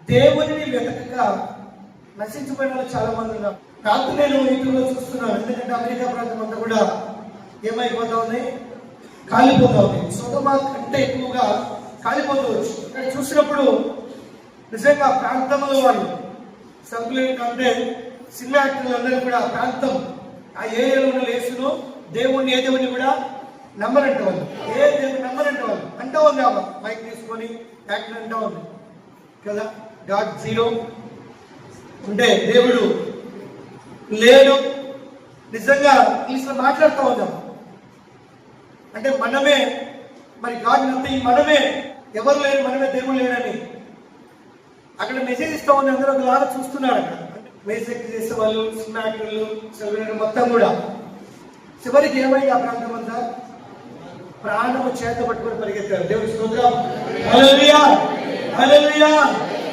దేవుడిని వెతకక నశించిపోయిన వాళ్ళు చాలా మంది ఉన్నారు. కాదు నేను ఇంట్లో చూస్తున్నాను. ఎందుకంటే అమెరికా ప్రాంతం అంతా కూడా ఏమైపోతా ఉంది, కాలిపోతా ఉంది. సొదొమ కంటే ఎక్కువగా కాలిపోతూ వచ్చు. ఇక్కడ చూసినప్పుడు నిజంగా ప్రాంతంలో వాళ్ళు సభ్యులు అంటే సినిమా యాక్టర్లు అందరూ కూడా ప్రాంతం ఆ ఏరియాలో ఉన్న లేసును దేవుణ్ణి ఏ దేవుడిని కూడా నమ్మరంట వాళ్ళు. ఏ దేవుని నమ్మరంట వాళ్ళు అంటా ఉంది. మైక్ తీసుకొని యాక్టర్ అంటా ఉంది కదా. గాడ్ జీరో అంటే దేవుడు లేడు. నిజంగా ఇంగ్లీష్లో మాట్లాడుతూ ఉన్నాం. అంటే మనమే మరి గాడ్ నథింగ్, మనమే ఎవరు లేరు, మనమే దేవుడు లేడని అక్కడ మెసేజ్ ఇస్తా ఉంది. అందరూ ఒకలాగా చూస్తున్నారు. అక్కడ మెసేజ్ చేసే వాళ్ళు, సినిమా యాక్టర్లు, చదివిన మొత్తం కూడా చివరికి ఏమైంది? ఆ ప్రాంతం అంతా ప్రాణము చేత పట్టుకొని పరిగెత్తారు. దేవుడి స్తోత్రం. హల్లెలూయా, హల్లెలూయా.